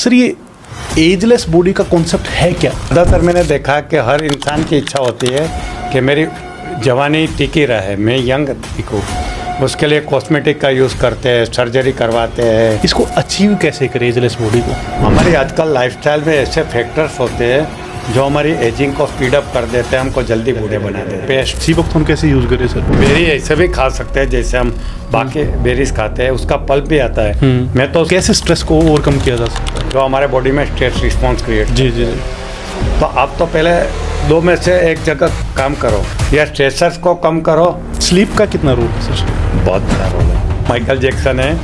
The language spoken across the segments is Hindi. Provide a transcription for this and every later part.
सर, ये एजलेस बॉडी का कॉन्सेप्ट है क्या? ज़्यादातर मैंने देखा कि हर इंसान की इच्छा होती है कि मेरी जवानी टिकी रहे, मैं यंग दिखूँ। उसके लिए कॉस्मेटिक का यूज़ करते हैं, सर्जरी करवाते हैं। इसको अचीव कैसे करें एजलेस बॉडी को? हमारी आजकल लाइफस्टाइल में ऐसे फैक्टर्स होते हैं जो हमारी एजिंग को स्पीड अप कर देते हैं, हमको जल्दी बूढ़े बना देते हैं। पेस्ट सीबकथॉर्न कैसे यूज़ करें सर? बेरी ऐसे भी खा सकते हैं जैसे हम बाकी बेरीज खाते हैं, उसका पल्प भी आता है। मैं तो कैसे स्ट्रेस को ओवरकम किया जा सकता है? जो हमारे बॉडी में स्ट्रेस रिस्पॉन्स क्रिएट, जी जी जी। तो आप तो पहले दो में से एक जगह काम करो, या स्ट्रेसर्स को कम करो। स्लीप का कितना रोल है सर? बहुत बड़ा रोल है। माइकल जैक्सन है,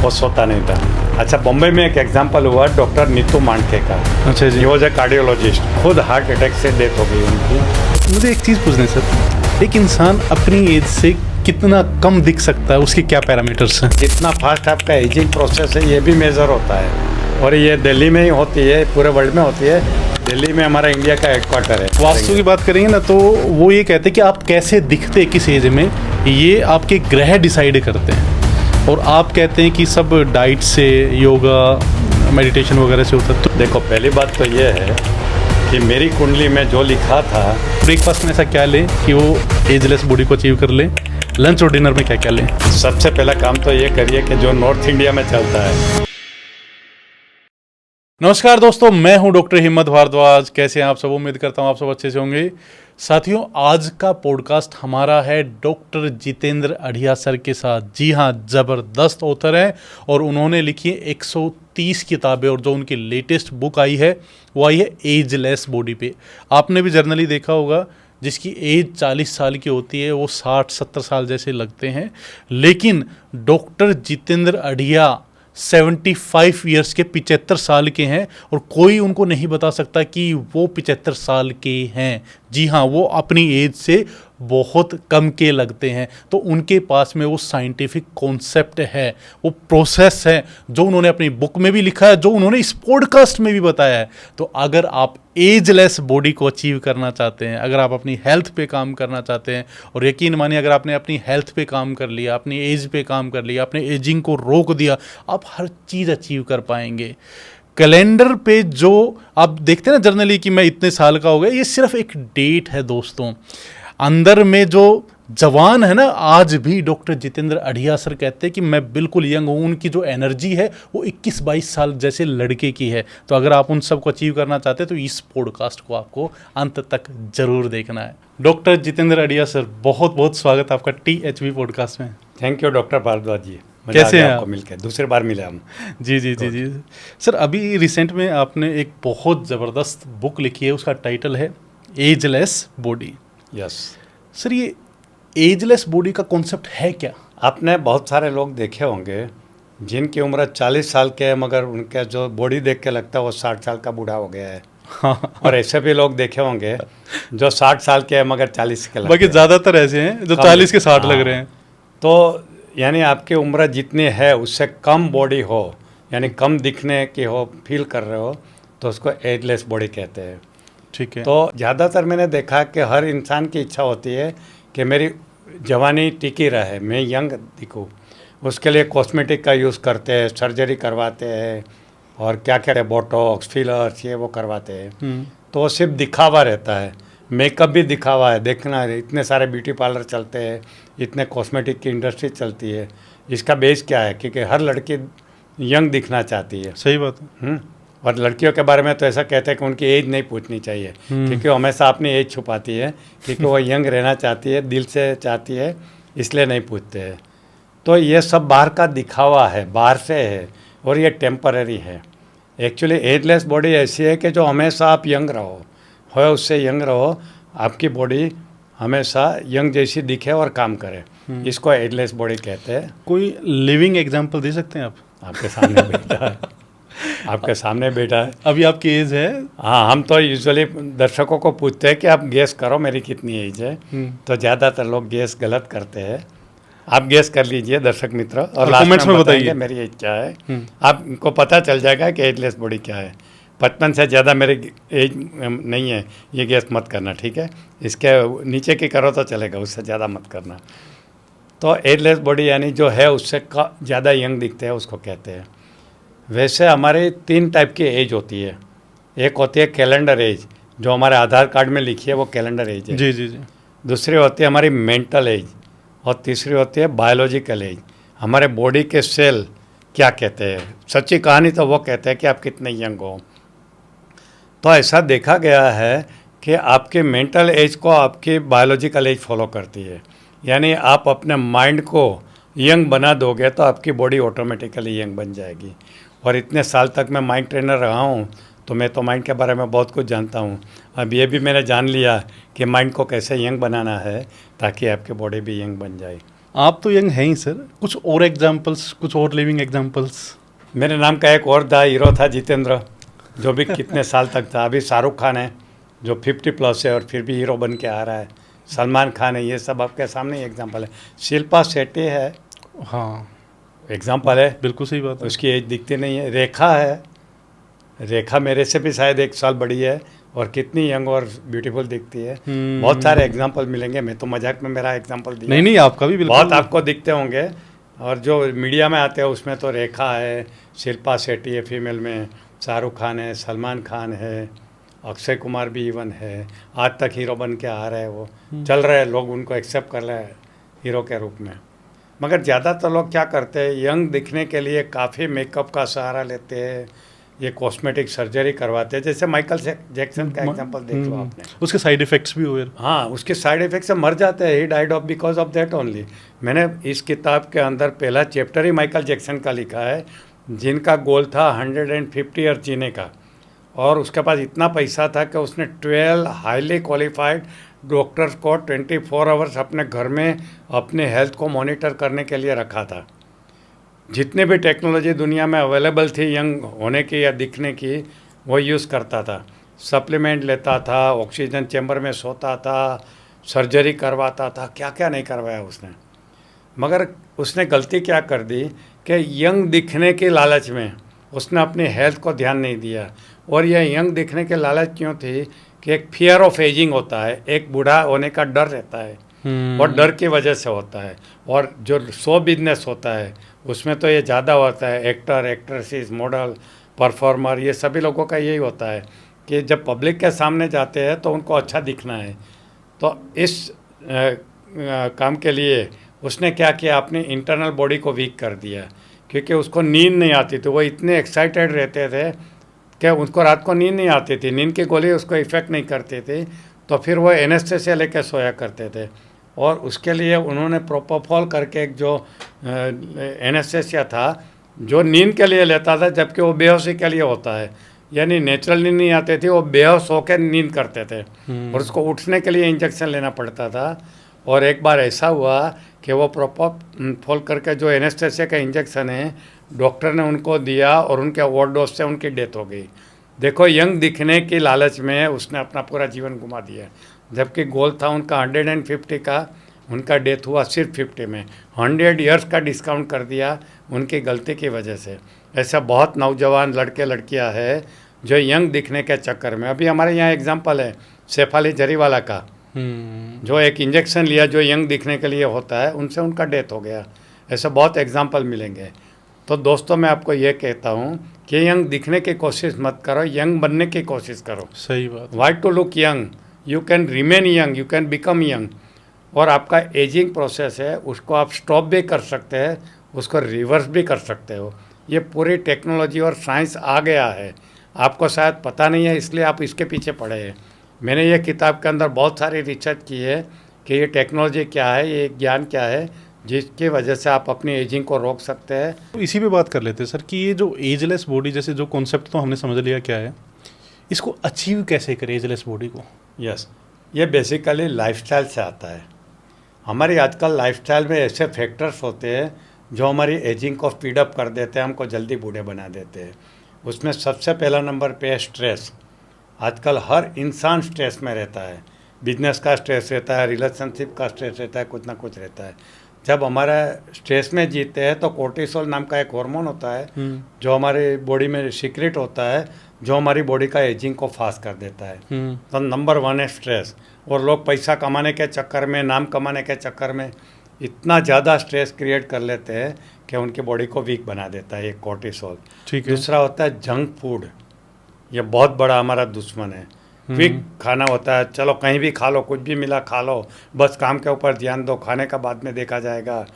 वो सोता नहीं था। अच्छा, बॉम्बे में एक एग्जांपल हुआ डॉक्टर नीतू मांडके का। अच्छा जी। ही वॉज ए कार्डियोलॉजिस्ट, खुद हार्ट अटैक से डेथ हो गई उनकी। मुझे एक चीज़ पूछनी है सर, एक इंसान अपनी एज से कितना कम दिख सकता है, उसके क्या पैरामीटर्स हैं? जितना फास्ट आपका एजिंग प्रोसेस है ये भी मेजर होता है, और ये दिल्ली में ही होती है, पूरे वर्ल्ड में होती है। दिल्ली में हमारा इंडिया का हेडक्वार्टर है। वास्तु की बात करेंगे ना, तो वो ये कहते हैं कि आप कैसे दिखते किस एज में, ये आपके ग्रह डिसाइड करते हैं। और आप कहते हैं कि सब डाइट से, योगा, मेडिटेशन वगैरह से होता है। तो देखो, पहली बात तो ये है कि मेरी कुंडली में जो लिखा था, ब्रेकफास्ट में ऐसा क्या लें कि वो एजलेस बॉडी को अचीव कर लें? लंच और डिनर में क्या क्या लें? सबसे पहला काम तो ये करिए कि जो नॉर्थ इंडिया में चलता है। नमस्कार दोस्तों, मैं हूं डॉक्टर हिम्मत भारद्वाज। कैसे हैं आप सब? उम्मीद करता हूं आप सब अच्छे से होंगे। साथियों, आज का पॉडकास्ट हमारा है डॉक्टर जितेंद्र अढ़िया सर के साथ। जी हां, ज़बरदस्त ऑथर हैं और उन्होंने लिखी है 130 किताबें, और जो उनकी लेटेस्ट बुक आई है वो आई है एजलेस बॉडी पे। आपने भी जर्नली देखा होगा, जिसकी एज 40 साल की होती है वो 60-70 साल जैसे लगते हैं, लेकिन डॉक्टर जितेंद्र अढ़िया 75 ईयर्स के, 75 साल के हैं, और कोई उनको नहीं बता सकता कि वो 75 साल के हैं। जी हाँ, वो अपनी एज से बहुत कम के लगते हैं। तो उनके पास में वो साइंटिफिक कॉन्सेप्ट है, वो प्रोसेस है, जो उन्होंने अपनी बुक में भी लिखा है, जो उन्होंने इस पॉडकास्ट में भी बताया है। तो अगर आप एजलेस बॉडी को अचीव करना चाहते हैं, अगर आप अपनी हेल्थ पे काम करना चाहते हैं, और यकीन मानिए अगर आपने अपनी हेल्थ पे काम कर लिया, अपनी एज पे काम कर लिया, अपने एजिंग को रोक दिया, आप हर चीज़ अचीव कर पाएंगे। कैलेंडर पे जो आप देखते हैं ना जर्नली कि मैं इतने साल का हो गया, ये सिर्फ एक डेट है दोस्तों। अंदर में जो जवान है ना, आज भी डॉक्टर जितेंद्र अढ़िया सर कहते हैं कि मैं बिल्कुल यंग हूँ। उनकी जो एनर्जी है वो 21-22 साल जैसे लड़के की है। तो अगर आप उन सबको अचीव करना चाहते हैं तो इस पॉडकास्ट को आपको अंत तक जरूर देखना है। डॉक्टर जितेंद्र अढ़िया सर, बहुत बहुत स्वागत आपका THV पॉडकास्ट में। थैंक यू डॉक्टर भारद्वाज जी, कैसे हैं आपको मिलकर, दूसरी बार मिले हम। जी जी जी जी सर, अभी रिसेंट में आपने एक बहुत ज़बरदस्त बुक लिखी है, उसका टाइटल है एजलेस बॉडी। यस सर, ये एजलेस बॉडी का कॉन्सेप्ट है क्या? आपने बहुत सारे लोग देखे होंगे जिनकी उम्र 40 साल के है, मगर उनका जो बॉडी देख के लगता है वो 60 साल का बूढ़ा हो गया है। हाँ। और ऐसे भी लोग देखे होंगे जो 60 साल के है मगर 40 के लगते बाकी हैं। ज़्यादातर ऐसे हैं जो 40 के 60 लग रहे हैं। तो यानी आपकी उम्र जितनी है उससे कम बॉडी हो, यानी कम दिखने की हो, फील कर रहे हो, तो उसको एजलेस बॉडी कहते हैं। ठीक है। तो ज़्यादातर मैंने देखा कि हर इंसान की इच्छा होती है कि मेरी जवानी टिकी रहे, मैं यंग दिखूँ। उसके लिए कॉस्मेटिक का यूज़ करते हैं, सर्जरी करवाते हैं, और क्या क्या बोटॉक्स, फिलर्स, ये वो करवाते हैं। तो वो सिर्फ दिखावा रहता है, मेकअप भी दिखावा है। देखना है, इतने सारे ब्यूटी पार्लर चलते हैं, इतने कॉस्मेटिक की इंडस्ट्री चलती है। इसका बेस क्या है? क्योंकि हर लड़की यंग दिखना चाहती है। सही बात है। और लड़कियों के बारे में तो ऐसा कहते हैं कि उनकी एज नहीं पूछनी चाहिए, क्योंकि वो हमेशा अपनी एज छुपाती है, क्योंकि वो यंग रहना चाहती है, दिल से चाहती है, इसलिए नहीं पूछते हैं। तो ये सब बाहर का दिखावा है, बाहर से है, और ये टेम्पररी है। एक्चुअली एजलेस बॉडी ऐसी है कि जो हमेशा आप यंग रहो, उससे यंग रहो, आपकी बॉडी हमेशा यंग जैसी दिखे और काम करे। इसको एजलेस बॉडी कहते हैं। कोई लिविंग एग्जांपल दे सकते हैं आप? आपके सामने बैठा है, आपके सामने बैठा है। अभी आपकी एज है? हाँ, हम तो यूजुअली दर्शकों को पूछते हैं कि आप गेस करो मेरी कितनी एज है। तो ज़्यादातर लोग गेस गलत करते हैं। आप गेस कर लीजिए दर्शक मित्र, और कमेंट्स में बताइए मेरी एज क्या है। आपको पता चल जाएगा कि एजलेस बॉडी क्या है। 55 से ज़्यादा मेरी एज नहीं है, ये गेस मत करना, ठीक है? इसके नीचे की करो तो चलेगा, उससे ज़्यादा मत करना। तो एजलेस बॉडी यानी जो है उससे ज़्यादा यंग दिखते हैं, उसको कहते हैं। वैसे हमारे 3 टाइप की एज होती है। एक होती है कैलेंडर एज, जो हमारे आधार कार्ड में लिखी है वो कैलेंडर एज है। जी जी जी। दूसरी होती है हमारी मेंटल एज, और तीसरी होती है बायोलॉजिकल एज। हमारे बॉडी के सेल क्या कहते हैं, सच्ची कहानी तो वो कहते हैं कि आप कितने यंग हो। तो ऐसा देखा गया है कि आपके मेंटल एज को आपकी बायोलॉजिकल एज फॉलो करती है। यानी आप अपने माइंड को यंग बना दोगे तो आपकी बॉडी ऑटोमेटिकली यंग बन जाएगी। और इतने साल तक मैं माइंड ट्रेनर रहा हूँ, तो मैं तो माइंड के बारे में बहुत कुछ जानता हूँ। अब ये भी मैंने जान लिया कि माइंड को कैसे यंग बनाना है ताकि आपकी बॉडी भी यंग बन जाए। आप तो यंग हैं ही सर, कुछ और एग्जांपल्स, कुछ और लिविंग एग्जांपल्स। मेरे नाम का एक और था हीरो था जितेंद्र, जो भी कितने साल तक था। अभी शाहरुख खान है जो 50+ है और फिर भी हीरो बन के आ रहा है। सलमान खान है, ये सब आपके सामने एग्जांपल है। शिल्पा शेट्टी है, हाँ एग्जांपल है। बिल्कुल सही बात है। उसकी एज दिखती नहीं है। रेखा है, रेखा मेरे से भी शायद 1 साल बड़ी है और कितनी यंग और ब्यूटीफुल दिखती है। बहुत सारे एग्जांपल मिलेंगे। मैं तो मजाक में मेरा एग्जांपल दिया। नहीं नहीं, आपका भी बिल्कुल। बहुत आपको दिखते होंगे, और जो मीडिया में आते हैं उसमें तो रेखा है, शिल्पा शेट्टी है फीमेल में, शाहरुख खान है, सलमान खान है, अक्षय कुमार भी इवन है। आज तक हीरो बन के आ रहे हैं, वो चल रहे हैं, लोग उनको एक्सेप्ट कर रहे हैं हीरो के रूप में। मगर ज़्यादातर लोग क्या करते हैं, यंग दिखने के लिए काफ़ी मेकअप का सहारा लेते हैं, ये कॉस्मेटिक सर्जरी करवाते हैं। जैसे माइकल जैक्सन का एग्जांपल देख लो आपने। उसके साइड इफेक्ट्स भी हुए। हाँ, उसके साइड इफेक्ट से मर जाते हैं। He died of because of that only. मैंने इस किताब के अंदर पहला चैप्टर ही माइकल जैक्सन का लिखा है, जिनका गोल था 150 ईयर जीने का। और उसके पास इतना पैसा था कि उसने 12 हाईली क्वालिफाइड डॉक्टर्स को 24 आवर्स अपने घर में अपने हेल्थ को मॉनिटर करने के लिए रखा था। जितने भी टेक्नोलॉजी दुनिया में अवेलेबल थी यंग होने की या दिखने की, वो यूज़ करता था। सप्लीमेंट लेता था, ऑक्सीजन चैम्बर में सोता था, सर्जरी करवाता था, क्या क्या नहीं करवाया उसने। मगर उसने गलती क्या कर दी कि यंग दिखने के लालच में उसने अपनी हेल्थ को ध्यान नहीं दिया। और यह यंग दिखने के लालच क्यों थी कि एक फियर ऑफ एजिंग होता है, एक बूढ़ा होने का डर रहता है, और डर की वजह से होता है। और जो शो बिजनेस होता है उसमें तो ये ज़्यादा होता है, एक्टर, एक्ट्रेसेस, मॉडल, परफॉर्मर, ये सभी लोगों का यही होता है कि जब पब्लिक के सामने जाते हैं तो उनको अच्छा दिखना है। तो इस काम के लिए उसने क्या किया, अपनी इंटरनल बॉडी को वीक कर दिया। क्योंकि उसको नींद नहीं आती थी, वो इतने एक्साइटेड रहते थे कि उनको रात को नींद नहीं आती थी, नींद की गोली उसको इफ़ेक्ट नहीं करती थी। तो फिर वो एनेस्थेसिया लेकर सोया करते थे। और उसके लिए उन्होंने प्रोपोफॉल करके एक जो एनेस्थेसिया था जो नींद के लिए लेता था, जबकि वो बेहोशी के लिए होता है। यानी नेचुरल नींद नहीं आती थी, वो बेहोश होकर नींद करते थे और उसको उठने के लिए इंजेक्शन लेना पड़ता था। और एक बार ऐसा हुआ कि वो प्रोपोफॉल करके जो एनेस्थेसिया का इंजेक्शन है डॉक्टर ने उनको दिया और उनके ओवरडोज से उनकी डेथ हो गई। देखो, यंग दिखने की लालच में उसने अपना पूरा जीवन घुमा दिया, जबकि गोल था उनका 150 का, उनका डेथ हुआ सिर्फ 50 में। 100 ईयर्स का डिस्काउंट कर दिया उनकी गलती की वजह से। ऐसा बहुत नौजवान लड़के लड़कियां हैं जो यंग दिखने के चक्कर में, अभी हमारे यहाँ एग्जांपल है सैफ अली जरीवाला का, जो एक इंजेक्शन लिया जो यंग दिखने के लिए होता है, उनसे उनका डेथ हो गया। ऐसे बहुत एग्जांपल मिलेंगे। तो दोस्तों, मैं आपको ये कहता हूँ कि यंग दिखने की कोशिश मत करो, यंग बनने की कोशिश करो। सही बात। Why to look young, you can remain young, you can become young. और आपका एजिंग प्रोसेस है, उसको आप स्टॉप भी कर सकते हैं, उसको रिवर्स भी कर सकते हो। ये पूरी टेक्नोलॉजी और साइंस आ गया है, आपको शायद पता नहीं है, इसलिए आप इसके पीछे पड़े हैं। मैंने ये किताब के अंदर बहुत सारी रिसर्च की है कि ये टेक्नोलॉजी क्या है, ये ज्ञान क्या है, जिसकी वजह से आप अपनी एजिंग को रोक सकते हैं। तो इसी पे बात कर लेते हैं सर कि ये जो एजलेस बॉडी जैसे जो कॉन्सेप्ट तो हमने समझ लिया क्या है, इसको अचीव कैसे करें एजलेस बॉडी को। यस, ये बेसिकली लाइफस्टाइल से आता है। हमारी आजकल लाइफस्टाइल में ऐसे फैक्टर्स होते हैं जो हमारी एजिंग को स्पीड अप कर देते हैं, हमको जल्दी बूढ़े बना देते हैं। उसमें सबसे पहला नंबर पे है स्ट्रेस। आजकल हर इंसान स्ट्रेस में रहता है, बिजनेस का स्ट्रेस रहता है, रिलेशनशिप का स्ट्रेस रहता है, कुछ ना कुछ रहता है। जब हमारा स्ट्रेस में जीते हैं तो कोर्टिसोल नाम का एक हार्मोन होता है जो हमारी बॉडी में सीक्रेट होता है, जो हमारी बॉडी का एजिंग को फास्ट कर देता है। तो नंबर 1 है स्ट्रेस। और लोग पैसा कमाने के चक्कर में, नाम कमाने के चक्कर में इतना ज़्यादा स्ट्रेस क्रिएट कर लेते हैं कि उनकी बॉडी को वीक बना देता है, ये कोर्टिसोल। ठीक है। दूसरा होता है जंक फूड, ये बहुत बड़ा हमारा दुश्मन है। क्विक खाना होता है, चलो कहीं भी खा लो, कुछ भी मिला खा लो, बस काम के ऊपर ध्यान दो, खाने का बाद में देखा जाएगा।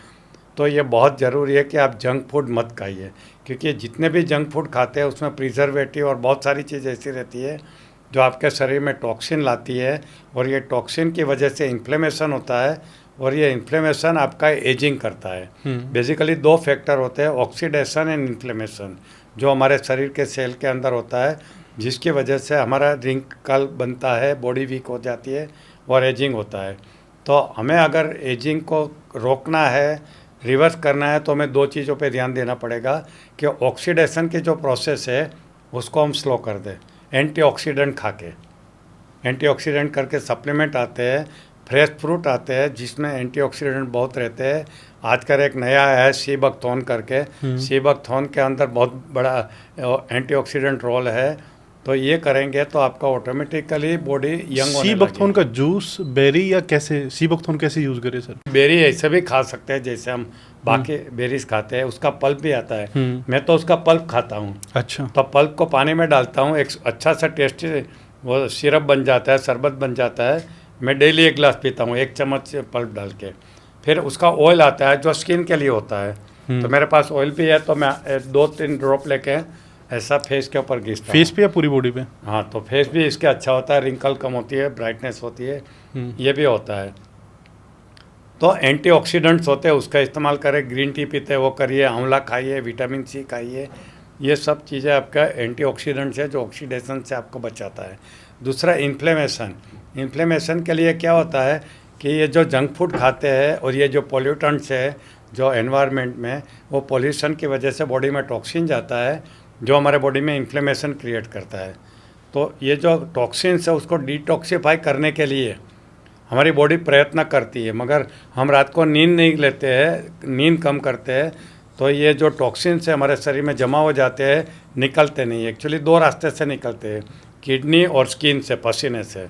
तो ये बहुत ज़रूरी है कि आप जंक फूड मत खाइए, क्योंकि जितने भी जंक फूड खाते हैं उसमें प्रिजर्वेटिव और बहुत सारी चीज़ ऐसी रहती है जो आपके शरीर में टॉक्सिन लाती है, और ये टॉक्सिन की वजह से इन्फ्लेमेशन होता है, और ये इन्फ्लेमेशन आपका एजिंग करता है। बेसिकली दो फैक्टर होते हैं, ऑक्सीडेशन एंड इन्फ्लेमेशन, जो हमारे शरीर के सेल के अंदर होता है, जिसकी वजह से हमारा रिंकल बनता है, बॉडी वीक हो जाती है और एजिंग होता है। तो हमें अगर एजिंग को रोकना है, रिवर्स करना है, तो हमें दो चीज़ों पे ध्यान देना पड़ेगा कि ऑक्सीडेशन की जो प्रोसेस है उसको हम स्लो कर दें एंटीऑक्सीडेंट खा के। एंटीऑक्सीडेंट करके सप्लीमेंट आते हैं, फ्रेश फ्रूट आते हैं जिसमें एंटीऑक्सीडेंट बहुत रहते हैं। आजकल एक नया है सी बकथॉर्न करके, सी बकथॉर्न के अंदर बहुत बड़ा एंटीऑक्सीडेंट रोल है। तो ये करेंगे तो आपका ऑटोमेटिकली बॉडी यंग होने सी बकथॉर्न लगेगी। का जूस, बेरी, या कैसे सी बकथॉर्न कैसे यूज करें सर? बेरी ऐसे भी खा सकते हैं जैसे हम बाकी बेरीज खाते हैं, उसका पल्प भी आता है। मैं तो उसका पल्प खाता हूँ। अच्छा। तो पल्प को पानी में डालता हूँ, एक अच्छा सा टेस्टी वो सिरप बन जाता है, शरबत बन जाता है। मैं डेली एक गिलास पीता हूँ, एक चम्मच पल्प डाल के। फिर उसका ऑयल आता है जो स्किन के लिए होता है। तो मेरे पास ऑयल भी है, तो मैं 2-3 ड्रॉप लेके ऐसा फेस के ऊपर घिसता हूँ। फेस पे या पूरी बॉडी पे? हाँ, तो फेस भी इसके अच्छा होता है, रिंकल कम होती है, ब्राइटनेस होती है, ये भी होता है। तो एंटीऑक्सीडेंट्स होते हैं, उसका इस्तेमाल करें। ग्रीन टी पीते हैं वो करिए, आंवला खाइए, विटामिन सी खाइए, ये सब चीज़ें आपका एंटीऑक्सीडेंट्स है जो ऑक्सीडेशन से आपको बचाता है। दूसरा इन्फ्लेमेशन। इन्फ्लेमेशन के लिए क्या होता है कि ये जो जंक फूड खाते हैं और ये जो पोल्यूटेंट्स है जो एनवायरनमेंट में, वो पोल्यूशन की वजह से बॉडी में टॉक्सिन जाता है जो हमारे बॉडी में इन्फ्लेमेशन क्रिएट करता है। तो ये जो टॉक्सिन्स है उसको डिटॉक्सिफाई करने के लिए हमारी बॉडी प्रयत्न करती है, मगर हम रात को नींद नहीं लेते हैं, नींद कम करते हैं, तो ये जो टॉक्सिन्स है हमारे शरीर में जमा हो जाते हैं, निकलते नहीं। एक्चुअली 2 रास्ते से निकलते हैं, किडनी और स्किन से, पसीने से।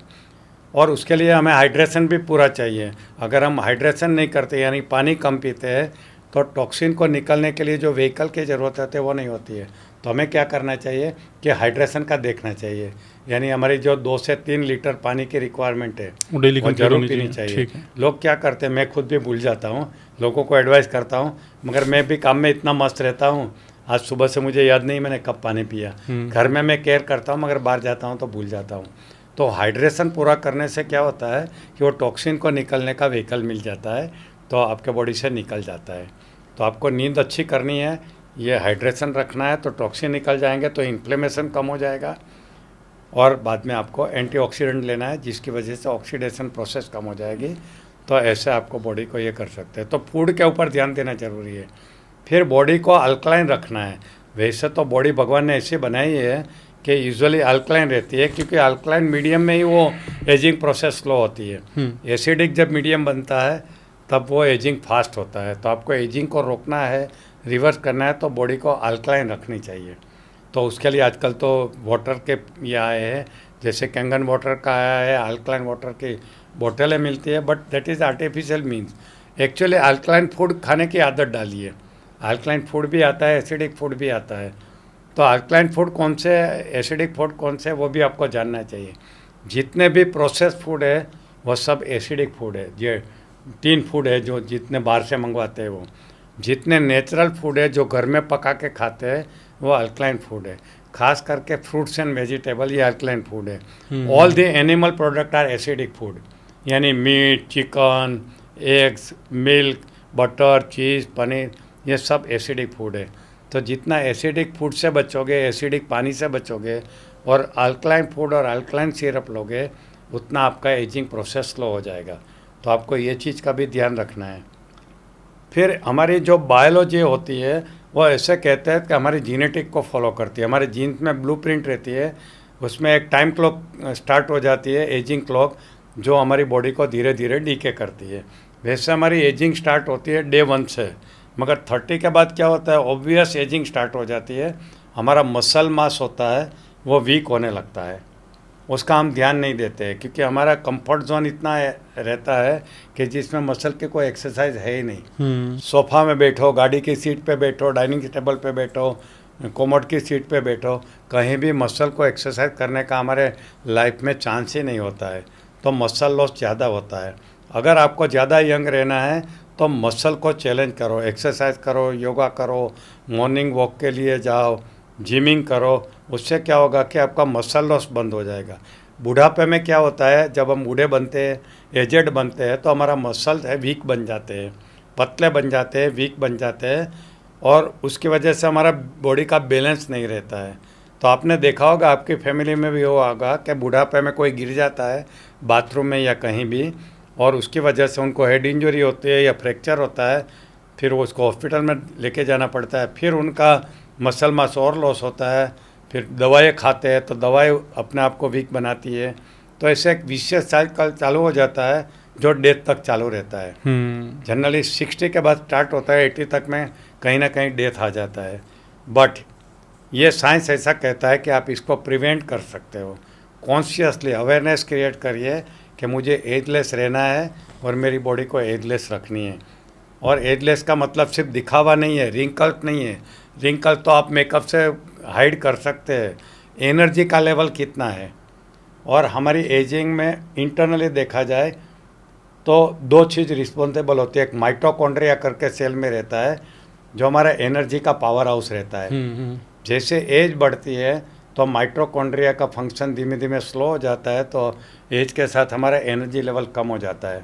और उसके लिए हमें हाइड्रेशन भी पूरा चाहिए। अगर हम हाइड्रेशन नहीं करते यानी पानी कम पीते हैं तो टॉक्सिन को निकलने के लिए जो व्हीकल की ज़रूरत होती है वो नहीं होती है। तो हमें क्या करना चाहिए कि हाइड्रेशन का देखना चाहिए, यानी हमारी जो 2 से 3 लीटर पानी की रिक्वायरमेंट है वो डेली वो जरूर पीनी चाहिए। ठीक है। लोग क्या करते हैं, मैं खुद भी भूल जाता हूँ, लोगों को एडवाइस करता हूँ, मगर मैं भी काम में इतना मस्त रहता हूँ। आज सुबह से मुझे याद नहीं मैंने कब पानी पिया। घर में मैं केयर करता हूँ, मगर बाहर जाता हूँ तो भूल जाता हूँ। तो हाइड्रेशन पूरा करने से क्या होता है कि वो टॉक्सिन को निकलने का व्हीकल मिल जाता है, तो आपके बॉडी से निकल जाता है। तो आपको नींद अच्छी करनी है, ये हाइड्रेशन रखना है, तो टॉक्सिन निकल जाएंगे, तो इन्फ्लेमेशन कम हो जाएगा, और बाद में आपको एंटीऑक्सीडेंट लेना है जिसकी वजह से ऑक्सीडेशन प्रोसेस कम हो जाएगी। तो ऐसे आपको बॉडी को ये कर सकते हैं। तो फूड के ऊपर ध्यान देना जरूरी है। फिर बॉडी को अल्कलाइन रखना है। वैसे तो बॉडी भगवान ने ऐसी बनाई है कि यूजुअली अल्कलाइन रहती है, क्योंकि अल्कलाइन मीडियम में ही वो एजिंग प्रोसेस स्लो होती है। एसिडिक जब मीडियम बनता है तब वो एजिंग फास्ट होता है। तो आपको एजिंग को रोकना है, रिवर्स करना है, तो बॉडी को अल्कलाइन रखनी चाहिए। तो उसके लिए आजकल तो वाटर के ये आए हैं, जैसे कैंगन वाटर का आया है, अल्कलाइन वाटर की बोतलें मिलती है, but that is artificial means. Actually alkaline food खाने की आदत डालिए। अल्कलाइन फूड भी आता है, एसिडिक फूड भी आता है। तो अल्कलाइन फूड कौन से, एसिडिक फूड कौन से, वो भी आपको जानना चाहिए। जितने भी प्रोसेस फूड है वो सब एसिडिक फूड है। ये 3 फूड है जो जितने बाहर से मंगवाते हैं वो। जितने नेचुरल फूड है जो घर में पका के खाते हैं वो अल्कलाइन फूड है। खास करके फ्रूट्स एंड वेजिटेबल ये अल्कलाइन फूड है। All the animal product are acidic food, यानी meat, chicken, eggs, milk, butter, cheese, paneer, ये सब एसिडिक फूड है। तो जितना एसिडिक फूड से बचोगे, एसिडिक पानी से बचोगे और अल्कलाइन फूड और अल्कलाइन सिरप लोगे, उतना आपका एजिंग प्रोसेस स्लो हो जाएगा। तो आपको ये चीज़ का भी ध्यान रखना है। फिर हमारी जो बायोलॉजी होती है वो ऐसे कहते हैं कि हमारी जीनेटिक को फॉलो करती है। हमारे जीन्स में ब्लूप्रिंट रहती है, उसमें एक टाइम क्लॉक स्टार्ट हो जाती है, एजिंग क्लॉक, जो हमारी बॉडी को धीरे धीरे डीके करती है। वैसे हमारी एजिंग स्टार्ट होती है डे 1 से, मगर 30 के बाद क्या होता है, ऑब्वियस एजिंग स्टार्ट हो जाती है। हमारा मसल मास होता है वो वीक होने लगता है, उसका हम ध्यान नहीं देते हैं, क्योंकि हमारा कंफर्ट जोन इतना रहता है कि जिसमें मसल की कोई एक्सरसाइज है ही नहीं। सोफा में बैठो, गाड़ी की सीट पे बैठो, डाइनिंग टेबल पे बैठो, कोमोड की सीट पे बैठो, कहीं भी मसल को एक्सरसाइज करने का हमारे लाइफ में चांस ही नहीं होता है, तो मसल लॉस ज़्यादा होता है। अगर आपको ज़्यादा यंग रहना है तो मसल को चैलेंज करो, एक्सरसाइज करो, योगा करो, मॉर्निंग वॉक के लिए जाओ, जिमिंग करो। उससे क्या होगा कि आपका मसल लॉस बंद हो जाएगा। बुढ़ापे में क्या होता है, जब हम बूढ़े बनते हैं, एजेड बनते हैं, तो हमारा मसल है वीक बन जाते हैं, पतले बन जाते हैं, वीक बन जाते हैं, और उसकी वजह से हमारा बॉडी का बैलेंस नहीं रहता है। तो आपने देखा होगा, आपकी फैमिली में भी हुआ होगा कि बुढ़ापे में कोई गिर जाता है बाथरूम में या कहीं भी, और उसकी वजह से उनको हेड इंजरी होती है या फ्रैक्चर होता है, फिर वो उसको हॉस्पिटल में लेके जाना पड़ता है, फिर उनका मसल मास और लॉस होता है, फिर दवाएं खाते हैं तो दवाएं अपने आप को वीक बनाती है। तो ऐसे एक विशेष साइकिल चालू हो जाता है जो डेथ तक चालू रहता है। जनरली 60 के बाद स्टार्ट होता है, 80 तक में कहीं ना कहीं डेथ आ जाता है। बट ये साइंस ऐसा कहता है कि आप इसको प्रिवेंट कर सकते हो। कॉन्शियसली अवेयरनेस क्रिएट करिए कि मुझे एजलेस रहना है और मेरी बॉडी को एजलेस रखनी है। और एजलेस का मतलब सिर्फ दिखावा नहीं है, रिंकल नहीं है। रिंकल तो आप मेकअप से हाइड कर सकते हैं। एनर्जी का लेवल कितना है, और हमारी एजिंग में इंटरनली देखा जाए तो दो चीज़ रिस्पॉन्सिबल होती है। एक माइटोकॉन्ड्रिया करके सेल में रहता है जो हमारा एनर्जी का पावर हाउस रहता है। जैसे एज बढ़ती है तो माइटोकॉन्ड्रिया का फंक्शन धीमे धीमे स्लो हो जाता है, तो एज के साथ हमारा एनर्जी लेवल कम हो जाता है।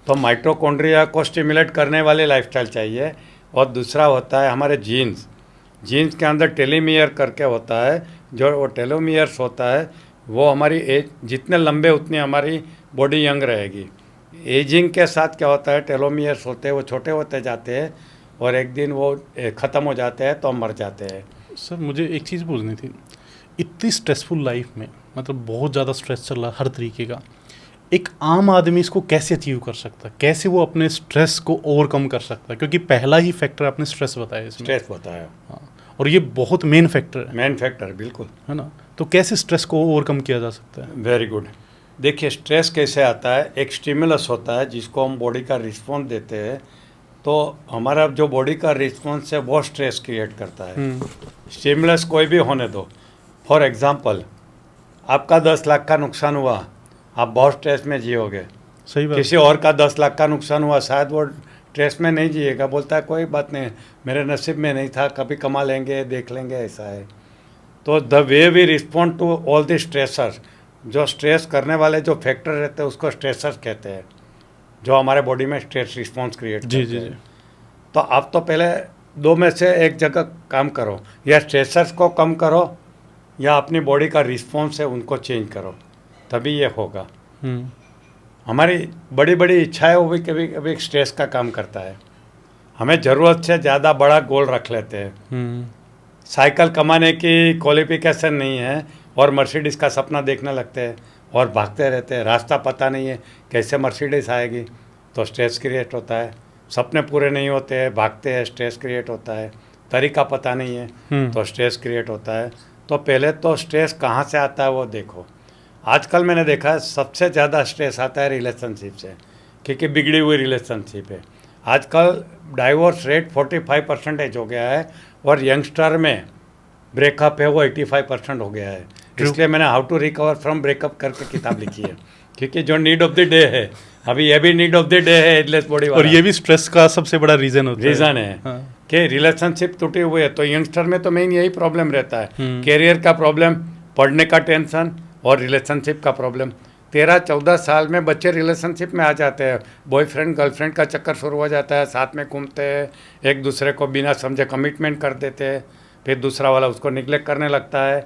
तो माइटोकॉन्ड्रिया को स्टिमुलेट करने वाले लाइफस्टाइल चाहिए। और दूसरा होता है हमारे जीन्स। जीन्स के अंदर टेलोमियर करके होता है, जो वो टेलोमियर्स होता है वो हमारी एज जितने लंबे उतनी हमारी बॉडी यंग रहेगी। एजिंग के साथ क्या होता है, टेलोमियर्स होते हैं वो छोटे होते जाते हैं और एक दिन वो ख़त्म हो जाते हैं तो हम मर जाते हैं। सर मुझे एक चीज़ पूछनी थी, इतनी स्ट्रेसफुल लाइफ में, मतलब बहुत ज़्यादा स्ट्रेस चल रहा है हर तरीके का, एक आम आदमी इसको कैसे अचीव कर सकता है, कैसे वो अपने स्ट्रेस को ओवरकम कर सकता है? क्योंकि पहला ही फैक्टर आपने स्ट्रेस बताया इसमें। स्ट्रेस होता है, हाँ, और ये बहुत मेन फैक्टर है। मेन फैक्टर बिल्कुल है ना? तो कैसे स्ट्रेस को ओवरकम किया जा सकता है? Very good. देखिए स्ट्रेस कैसे आता है, एक स्टिमुलस होता है जिसको हम बॉडी का रिस्पॉन्स देते हैं, तो हमारा जो बॉडी का रिस्पॉन्स है वो स्ट्रेस क्रिएट करता है। स्टिमुलस कोई भी होने दो। फॉर एग्जांपल, आपका 10 लाख का नुकसान हुआ, आप बहुत स्ट्रेस में जियोगे। सही बात। किसी और का 10 लाख का नुकसान हुआ, शायद वो स्ट्रेस में नहीं जिएगा, बोलता है कोई बात नहीं, मेरे नसीब में नहीं था, कभी कमा लेंगे, देख लेंगे, ऐसा है। तो the way we respond to all the stressors, जो स्ट्रेस करने वाले जो फैक्टर रहते हैं उसको स्ट्रेसर्स कहते हैं, जो हमारे बॉडी में स्ट्रेस रिस्पॉन्स क्रिएट करते हैं। जी। तो आप तो पहले दो में से एक जगह काम करो, या स्ट्रेसर्स को कम करो या अपनी बॉडी का रिस्पॉन्स है उनको चेंज करो, तभी ये होगा। हमारी बड़ी बड़ी इच्छाएं वो भी कभी कभी स्ट्रेस का काम करता है। हमें ज़रूरत से ज़्यादा बड़ा गोल रख लेते हैं। साइकिल कमाने की क्वालिफिकेशन नहीं है और मर्सिडीज़ का सपना देखने लगते हैं और भागते रहते हैं। रास्ता पता नहीं है कैसे मर्सिडीज़ आएगी, तो स्ट्रेस क्रिएट होता है। सपने पूरे नहीं होते हैं, भागते हैं, स्ट्रेस क्रिएट होता है। तरीका पता नहीं है तो स्ट्रेस क्रिएट होता है। तो पहले तो स्ट्रेस कहाँ से आता है वो देखो। आजकल मैंने देखा है सबसे ज़्यादा स्ट्रेस आता है रिलेशनशिप से, क्योंकि बिगड़ी हुई रिलेशनशिप है। आजकल डाइवोर्स रेट 45% हो गया है और यंगस्टर में ब्रेकअप है वो 85% हो गया है। इसलिए मैंने how to recover from breakup करके किताब लिखी है, क्योंकि जो नीड ऑफ द डे है, अभी ये भी नीड ऑफ द डे है एजलेस बॉडी वाला, और ये भी स्ट्रेस का सबसे बड़ा रीज़न होता है। रीज़न है कि रिलेशनशिप टूटे हुए है। तो यंगस्टर में तो मेन यही प्रॉब्लम रहता है, कैरियर का प्रॉब्लम, पढ़ने का टेंशन और रिलेशनशिप का प्रॉब्लम। 13-14 साल में बच्चे रिलेशनशिप में आ जाते हैं, बॉयफ्रेंड गर्लफ्रेंड का चक्कर शुरू हो जाता है, साथ में घूमते हैं, एक दूसरे को बिना समझे कमिटमेंट कर देते हैं, फिर दूसरा वाला उसको निगलेक्ट करने लगता है,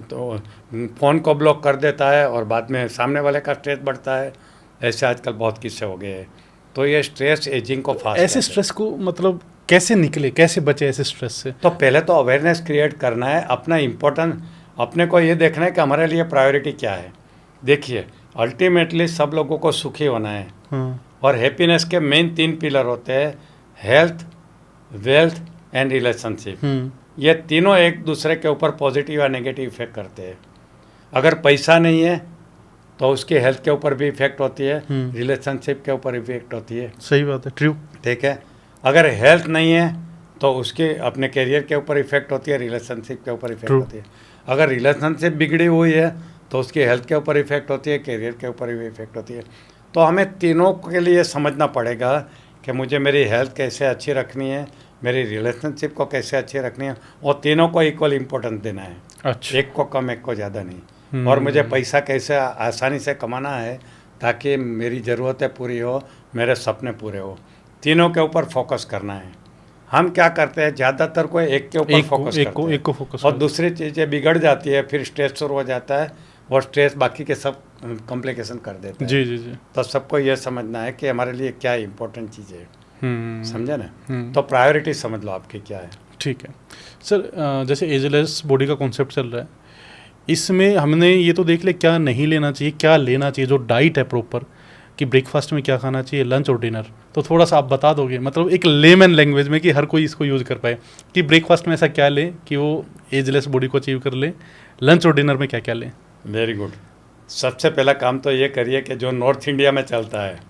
तो फ़ोन को ब्लॉक कर देता है और बाद में सामने वाले का स्ट्रेस बढ़ता है। ऐसे आजकल बहुत किस्से हो गए हैं। तो ये स्ट्रेस एजिंग को फास्ट ऐसे स्ट्रेस को मतलब कैसे निकले, कैसे बचे ऐसे स्ट्रेस से? तो पहले तो अवेयरनेस क्रिएट करना है, अपना इम्पोर्टेंट अपने को ये देखना है कि हमारे लिए प्रायोरिटी क्या है। देखिए अल्टीमेटली सब लोगों को सुखी होना है, और हैप्पीनेस के मेन 3 पिलर होते हैं, हेल्थ, वेल्थ एंड रिलेशनशिप। ये तीनों एक दूसरे के ऊपर पॉजिटिव या नेगेटिव इफेक्ट करते हैं। अगर पैसा नहीं है तो उसकी हेल्थ के ऊपर भी इफेक्ट होती है, रिलेशनशिप के ऊपर इफेक्ट होती है। सही बात है, ट्रू। ठीक है, अगर हेल्थ नहीं है तो उसके अपने करियर के ऊपर इफेक्ट होती है, रिलेशनशिप के ऊपर इफेक्ट True. होती है। अगर रिलेशनशिप बिगड़ी हुई है तो उसकी हेल्थ के ऊपर इफेक्ट होती है, करियर के ऊपर भी इफेक्ट होती है। तो हमें तीनों के लिए समझना पड़ेगा कि मुझे मेरी हेल्थ कैसे अच्छी रखनी है, मेरी रिलेशनशिप को कैसे अच्छी रखनी है, और तीनों को इक्वल इम्पोर्टेंस देना है। अच्छा। एक को कम, एक को ज़्यादा नहीं। और मुझे पैसा कैसे आसानी से कमाना है ताकि मेरी ज़रूरतें पूरी हो, मेरे सपने पूरे हो। तीनों के ऊपर फोकस करना है। हम क्या करते हैं, ज़्यादातर कोई एक के ऊपर फोकस करते हैं एक को फोकस और दूसरी चीज़ें बिगड़ जाती है, फिर स्ट्रेस शुरू हो जाता है और स्ट्रेस बाकी के सब कॉम्प्लिकेशन कर देता है। जी जी जी। तो सबको ये समझना है कि हमारे लिए क्या इंपॉर्टेंट चीज़ है, समझे ना। हम्म। तो प्रायोरिटी समझ लो आपकी क्या है। ठीक है सर, जैसे एजलेस बॉडी का कॉन्सेप्ट चल रहा है, इसमें हमने ये तो देख लिया क्या नहीं लेना चाहिए, क्या लेना चाहिए, जो डाइट है प्रॉपर, कि ब्रेकफास्ट में क्या खाना चाहिए, लंच और डिनर, तो थोड़ा सा आप बता दोगे, मतलब एक लेमन लैंग्वेज में कि हर कोई इसको यूज़ कर पाए, कि ब्रेकफास्ट में ऐसा क्या लें कि वो एजलेस बॉडी को अचीव कर लें, लंच और डिनर में क्या क्या लें। Very good. सबसे पहला काम तो ये करिए कि जो नॉर्थ इंडिया में चलता है,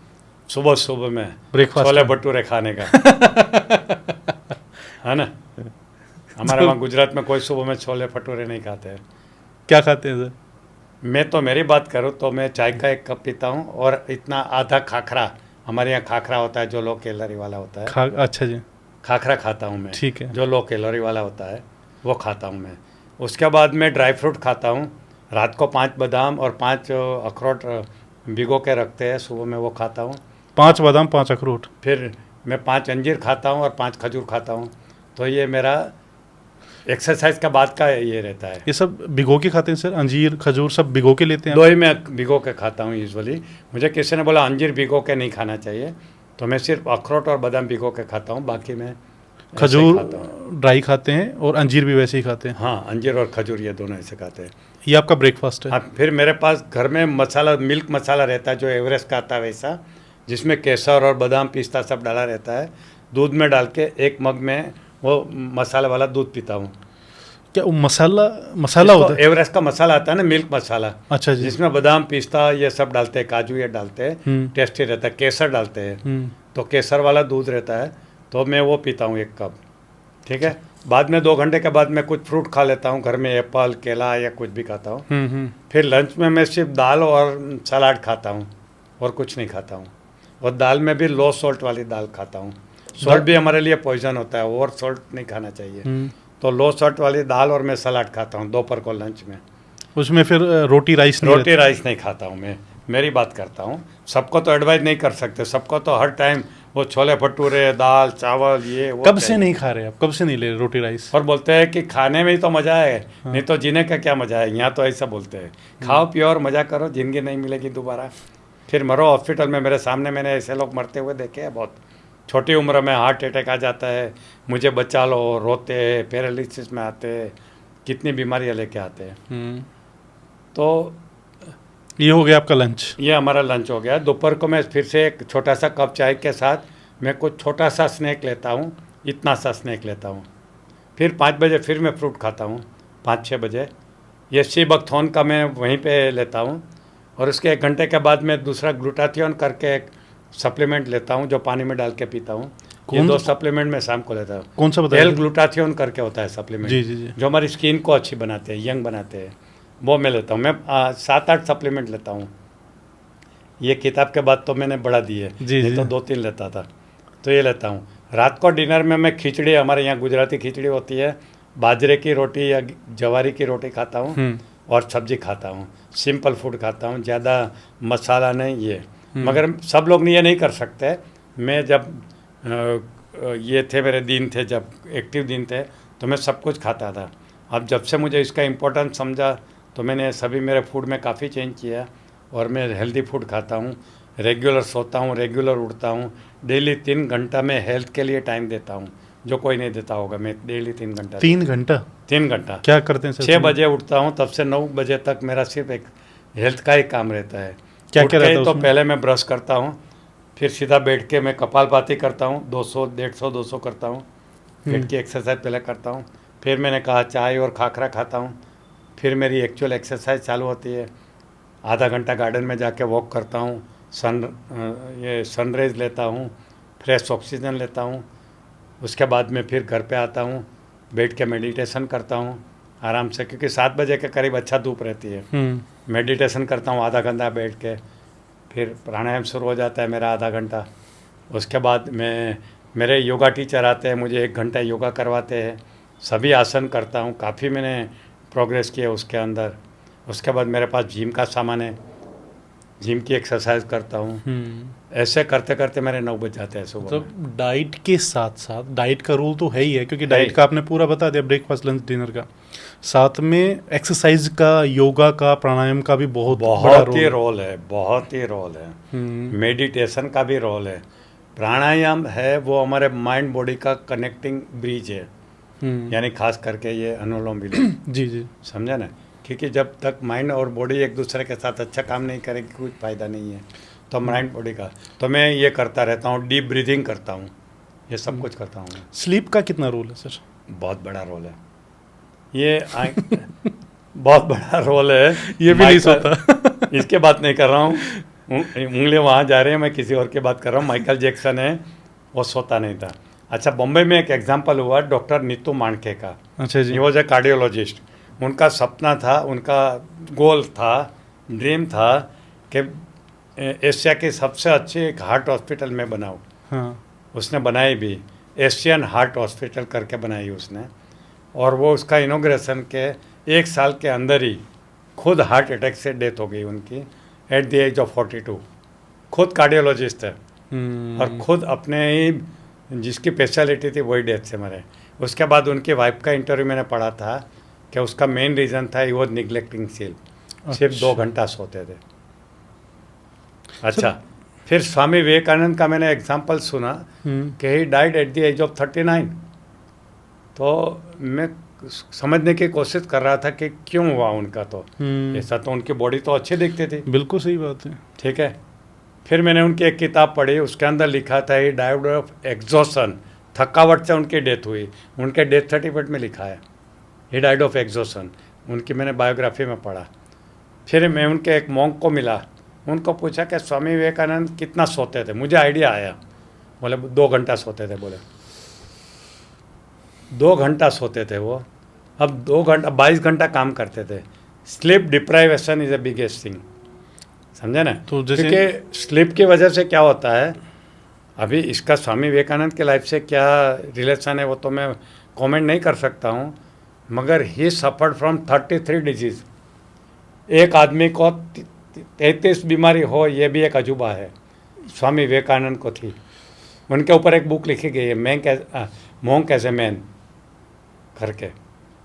सुबह सुबह में ब्रेकफास्ट छोले भटूरे खाने का है ना। हमारे वहाँ गुजरात में कोई सुबह में छोले भटूरे नहीं खाते हैं। क्या खाते हैं सर? मैं तो मेरी बात करूँ तो मैं चाय का 1 कप पीता हूँ और इतना आधा खाखरा, हमारे यहाँ खाखरा होता है जो लो कैलोरी वाला होता है, अच्छा जी, खाखरा खाता हूँ मैं। ठीक है। जो लो कैलोरी वाला होता है वो खाता हूँ मैं। उसके बाद मैं ड्राई फ्रूट खाता हूँ। रात को 5 बादाम और 5 अखरोट भिगो के रखते हैं, सुबह में वो खाता हूँ। 5 बादाम 5 अखरोट, फिर मैं 5 अंजीर खाता हूँ और 5 खजूर खाता हूँ। तो ये मेरा एक्सरसाइज का बाद का ये रहता है। ये सब भिगो के खाते हैं सर? अंजीर खजूर सब भिगो के लेते हैं? दो ही मैं भिगो के खाता हूँ यूजुअली। मुझे किसी ने बोला अंजीर भिगो के नहीं खाना चाहिए, तो मैं सिर्फ अखरोट और बादाम भिगो के खाता हूँ, बाकी मैं खजूर ड्राई खाते हैं और अंजीर भी वैसे ही खाते हैं? हाँ, अंजीर और खजूर ये दोनों ऐसे खाते हैं। ये आपका ब्रेकफास्ट है? हाँ, फिर मेरे पास घर में मसाला, मिल्क मसाला रहता है जो एवरेस्ट का आता है वैसा, जिसमें केसर और बादाम पिस्ता सब डाला रहता है। दूध में डाल के 1 मग में वो मसाला वाला दूध पीता हूँ। क्या वो मसाला होता है? एवरेस्ट का मसाला आता है ना, मिल्क मसाला। अच्छा जी। जिसमें बादाम पिस्ता ये सब डालते हैं, काजू ये डालते हैं, टेस्टी रहता है। केसर डालते हैं, तो केसर वाला दूध रहता है, तो मैं वो पीता हूँ 1 कप। ठीक है। बाद में 2 घंटे के बाद मैं कुछ फ्रूट खा लेता हूँ घर में, एप्पल केला या कुछ भी खाता हूँ। फिर लंच में मैं सिर्फ दाल और सलाद खाता हूँ और कुछ नहीं खाता हूँ। और दाल में भी लो सॉल्ट वाली दाल खाता हूँ। सॉल्ट भी हमारे लिए पॉइजन होता है, ओवर सॉल्ट नहीं खाना चाहिए। तो लो सॉल्ट वाली दाल और मैं सलाद खाता हूँ दोपहर को लंच में। उसमें फिर रोटी राइस नहीं खाता हूँ मैं, मेरी बात करता हूँ। सबको तो एडवाइस नहीं कर सकते, सबको तो हर टाइम वो छोले भटूरे दाल चावल ये वो कब से नहीं खा रहे आप? कब से नहीं ले रहे रोटी राइस? और बोलते हैं कि खाने में ही तो मज़ा है, नहीं तो जीने का क्या मज़ा है। यहाँ तो ऐसा बोलते हैं, खाओ पियो और मज़ा करो, ज़िंदगी नहीं मिलेगी दोबारा, फिर मरो। हॉस्पिटल में मेरे सामने मैंने ऐसे लोग मरते हुए देखे हैं, बहुत छोटी उम्र में हार्ट अटैक आ जाता है, मुझे बचा लो, रोते हैं, पैरालिसिस में आते हैं, कितनी बीमारियाँ लेके आते हैं। तो ये हो गया आपका लंच? ये हमारा लंच हो गया। दोपहर को मैं फिर से एक छोटा सा कप चाय के साथ मैं कुछ छोटा सा स्नैक लेता हूँ, इतना सा स्नैक लेता हूँ। फिर 5 बजे फिर मैं फ्रूट खाता हूँ, 5-6 बजे। ये सीबकथॉर्न का मैं वहीं पे लेता हूँ। और उसके 1 घंटे के बाद मैं दूसरा ग्लूटाथियोन करके एक सप्लीमेंट लेता हूँ जो पानी में डाल के पीता हूँ। ये 2 सप्लीमेंट मैं शाम को लेता हूँ। कौन सा बताया? ग्लूटाथियोन करके होता है सप्लीमेंट, जी जी जी, जो हमारी स्किन को अच्छी बनाते हैं, यंग बनाते हैं, वो मैं लेता हूँ। मैं 7-8 सप्लीमेंट लेता हूँ। ये किताब के बाद तो मैंने बढ़ा दी है, नहीं तो 2-3 लेता था, तो ये लेता हूँ। रात को डिनर में मैं खिचड़ी, हमारे यहाँ गुजराती खिचड़ी होती है, बाजरे की रोटी या जवारी की रोटी खाता हूँ और सब्जी खाता हूँ। सिंपल फूड खाता हूँ, ज़्यादा मसाला नहीं ये। मगर सब लोग ये नहीं कर सकते। मैं जब ये थे मेरे दिन थे, जब एक्टिव दिन थे, तो मैं सब कुछ खाता था। अब जब से मुझे इसका इम्पोर्टेंस समझा तो मैंने सभी मेरे फूड में काफ़ी चेंज किया और मैं हेल्दी फूड खाता हूँ, रेगुलर सोता हूँ, रेगुलर उठता हूँ, डेली 3 घंटा मैं हेल्थ के लिए टाइम देता हूँ, जो कोई नहीं देता होगा। मैं डेली 3 घंटा 3 घंटा क्या करते हैं सर? 6 बजे उठता हूँ, तब से 9 बजे तक मेरा सिर्फ एक हेल्थ का ही काम रहता है। क्या रहता है तो पहले मैं ब्रश करता हूँ, फिर सीधा बैठ के मैं कपालभाति करता हूँ, 200-150-200 करता हूँ, पेट की एक्सरसाइज पहले करता हूँ। फिर मैंने कहा चाय और खाखरा खाता हूँ, फिर मेरी एक्चुअल एक्सरसाइज चालू होती है। आधा घंटा गार्डन में जाके वॉक करता हूँ, ये सनराइज लेता हूँ, फ्रेश ऑक्सीजन लेता हूँ। उसके बाद में फिर घर पे आता हूँ, बैठ के मेडिटेशन करता हूँ आराम से, क्योंकि 7 बजे के करीब अच्छा धूप रहती है। मेडिटेशन करता हूँ आधा घंटा बैठ के, फिर प्राणायाम शुरू हो जाता है मेरा आधा घंटा। उसके बाद मेरे योगा टीचर आते हैं, मुझे 1 घंटा योगा करवाते हैं, सभी आसन करता हूँ, काफ़ी मैंने प्रोग्रेस किया उसके अंदर। उसके बाद मेरे पास जिम का सामान है, जिम की एक्सरसाइज करता हूँ। ऐसे करते करते मेरे 9 बज जाते हैं सुबह में। मतलब डाइट के साथ साथ, डाइट का रूल तो है ही है, क्योंकि है डाइट ही। का आपने पूरा बता दिया, ब्रेकफास्ट लंच डिनर का, साथ में एक्सरसाइज का, योगा का, प्राणायाम का भी बहुत बड़ा बहुत रोल ही है। रोल है, बहुत ही रोल है। हम्म, मेडिटेशन का भी रोल है। प्राणायाम है वो हमारे माइंड बॉडी का कनेक्टिंग ब्रिज है, यानी खास करके ये अनुलोम विलोम। जी जी। समझा ना, क्योंकि जब तक माइंड और बॉडी एक दूसरे के साथ अच्छा काम नहीं करेगी कुछ फ़ायदा नहीं है। तो माइंड बॉडी का तो मैं ये करता रहता हूँ, डीप ब्रीदिंग करता हूँ, ये सब कुछ करता हूँ। स्लीप का कितना रोल है सर? बहुत बड़ा रोल है ये बहुत बड़ा रोल है। ये भी नहीं माइकल- सोता। इसके बात नहीं कर रहा हूँ, उंगलियाँ वहाँ जा रहे हैं, मैं किसी और की बात कर रहा हूँ। माइकल जैक्सन है, वो सोता नहीं था। अच्छा, बॉम्बे में एक एग्जाम्पल हुआ डॉक्टर नीतू मांडके का। अच्छा जी। He was a cardiologist. उनका सपना था, उनका गोल था, ड्रीम था कि एशिया की सबसे अच्छी एक हार्ट हॉस्पिटल में बनाऊँ। हाँ। उसने बनाई भी, एशियन हार्ट हॉस्पिटल करके बनाई उसने। और वो उसका इनॉग्रेशन के 1 साल के अंदर ही खुद हार्ट अटैक से डेथ हो गई उनकी, एट द एज ऑफ 42। खुद कार्डियोलॉजिस्ट है और खुद अपने ही जिसकी स्पेशलिटी थी वही डेथ से मरे। उसके बाद उनकी वाइफ का इंटरव्यू मैंने पढ़ा था कि उसका मेन रीज़न था ही वॉज निगलेक्टिंग स्लीप, सिर्फ 2 घंटा सोते थे। अच्छा, फिर स्वामी विवेकानंद का मैंने एग्जाम्पल सुना कि he died at the age of 39। तो मैं समझने की कोशिश कर रहा था कि क्यों हुआ उनका। तो ऐसा तो उनकी बॉडी तो अच्छी दिखती थी, बिल्कुल सही बात है। ठीक है। फिर मैंने उनकी एक किताब पढ़ी, उसके अंदर लिखा था ही डाइड ऑफ एग्जॉशन, थकावट से उनकी डेथ हुई। उनके डेथ सर्टिफिकेट में लिखा है ही डाइड ऑफ एग्जॉशन। उनकी मैंने बायोग्राफी में पढ़ा। फिर मैं उनके एक मॉन्क को मिला, उनको पूछा कि स्वामी विवेकानंद कितना सोते थे। मुझे आइडिया आया, बोले 2 घंटा सोते थे। बोले 2 घंटा सोते थे वो। अब 2 घंटा 22 घंटा काम करते थे। Sleep deprivation is a biggest thing, समझे ना। तो जैसे- क्योंकि स्लीप की वजह से क्या होता है, अभी इसका स्वामी विवेकानंद के लाइफ से क्या रिलेशन है वो तो मैं कमेंट नहीं कर सकता हूँ, मगर ही सफर्ड फ्रॉम 33 डिजीज़। एक आदमी को 33 बीमारी हो, ये भी एक अजूबा है। स्वामी विवेकानंद को थी। उनके ऊपर एक बुक लिखी गई है, मोंक एज ए मैन करके,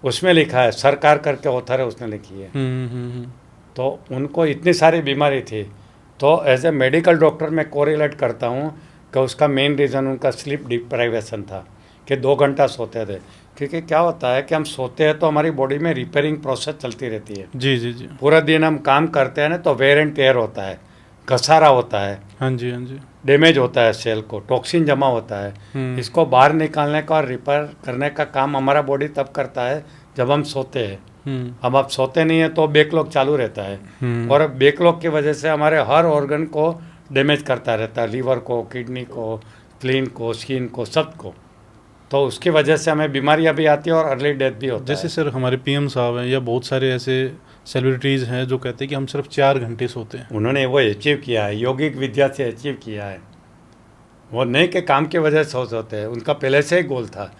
उसमें लिखा है, सरकार करके ऑथर है, उसने लिखी है। तो उनको इतनी सारी बीमारी थी। तो एज ए मेडिकल डॉक्टर मैं कोरिलेट करता हूँ कि उसका मेन रीज़न उनका स्लीप डिप्राइवेशन था, कि 2 घंटा सोते थे। क्योंकि क्या होता है कि हम सोते हैं तो हमारी बॉडी में रिपेयरिंग प्रोसेस चलती रहती है। जी जी जी। पूरा दिन हम काम करते हैं ना, तो वेयर एंड टेयर होता है, घसारा होता है, हाँ जी हाँ जी। डैमेज होता है सेल को, टॉक्सिन जमा होता है। इसको बाहर निकालने का और रिपेयर करने का काम हमारा बॉडी तब करता है जब हम सोते हैं। अब आप सोते नहीं है तो बैकलॉग चालू रहता है, और बैकलॉग की वजह से हमारे हर ऑर्गन को डैमेज करता रहता है, लीवर को, किडनी को, स्प्लीन को, स्किन को, सबको। तो उसकी वजह से हमें बीमारियां भी आती है और अर्ली डेथ भी होता जैसे है। सर हमारे पीएम साहब हैं, या बहुत सारे ऐसे सेलिब्रिटीज़ हैं जो कहते हैं कि हम सिर्फ 4 घंटे सोते हैं। उन्होंने वो अचीव किया है, यौगिक विद्या से अचीव किया है। वो नहीं के काम की वजह से सोते हैं, उनका पहले से ही गोल था।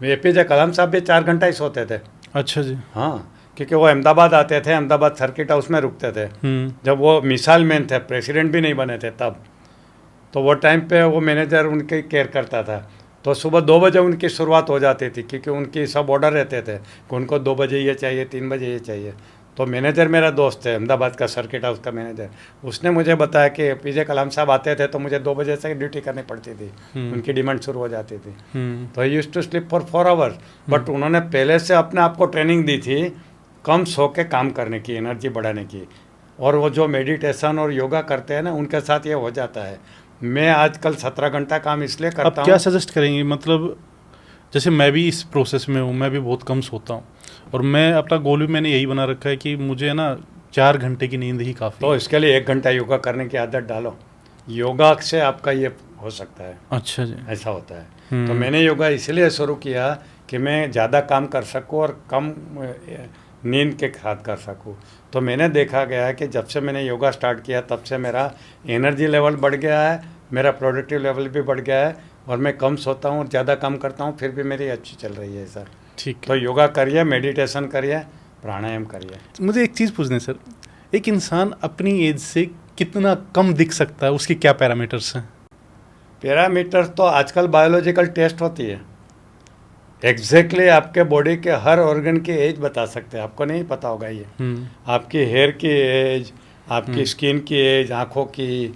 APJ कलाम साहब भी 4 घंटा ही सोते थे। अच्छा जी। हाँ, क्योंकि वो अहमदाबाद आते थे, अहमदाबाद सर्किट हाउस में रुकते थे। जब वो मिसाइल मैन थे, प्रेसिडेंट भी नहीं बने थे तब, तो वो टाइम पे वो मैनेजर उनकी केयर करता था। तो सुबह 2 बजे उनकी शुरुआत हो जाती थी, क्योंकि उनकी सब ऑर्डर रहते थे कि उनको 2 बजे ये चाहिए, 3 बजे ये चाहिए। तो मैनेजर मेरा दोस्त है, अहमदाबाद का सर्किट हाउस का मैनेजर, उसने मुझे बताया कि APJ कलाम साहब आते थे तो मुझे 2 बजे से ड्यूटी करनी पड़ती थी, उनकी डिमांड शुरू हो जाती थी। तो he used to sleep for 4 hours. But उन्होंने पहले से अपने आप को ट्रेनिंग दी थी कम सो के काम करने की, एनर्जी बढ़ाने की। और वो जो मेडिटेशन और योगा करते हैं ना, उनके साथ ये हो जाता है। मैं आजकल 17 घंटा काम इसलिए आप करता क्या हूँ। सजेस्ट करेंगे, मतलब जैसे मैं भी इस प्रोसेस में हूँ, मैं भी बहुत कम सोता हूँ, और मैं अपना गोल भी मैंने यही बना रखा है कि मुझे ना 4 घंटे की नींद ही काफ़ी तो है। इसके लिए 1 घंटा योगा करने की आदत डालो। योगा से आपका ये हो सकता है, अच्छा जी। ऐसा होता है। तो मैंने योगा इसलिए शुरू किया कि मैं ज़्यादा काम कर सकूं और कम नींद के साथ कर सकूं। तो मैंने देखा गया है कि जब से मैंने योगा स्टार्ट किया तब से मेरा एनर्जी लेवल बढ़ गया है, मेरा प्रोडक्टिव लेवल भी बढ़ गया है, और मैं कम सोता हूँ, ज़्यादा काम करता हूँ, फिर भी मेरी अच्छी चल रही है सर। ठीक तो है। योगा करिए, मेडिटेशन करिए, प्राणायाम करिए। मुझे एक चीज़ पूछनी है सर, एक इंसान अपनी एज से कितना कम दिख सकता है, उसके क्या पैरामीटर्स हैं? पैरामीटर्स तो आजकल बायोलॉजिकल टेस्ट होती है, एग्जैक्टली आपके बॉडी के हर ऑर्गन की एज बता सकते हैं। आपको नहीं पता होगा ये। आपकी हेयर की एज, आपकी स्किन की एज, आँखों की,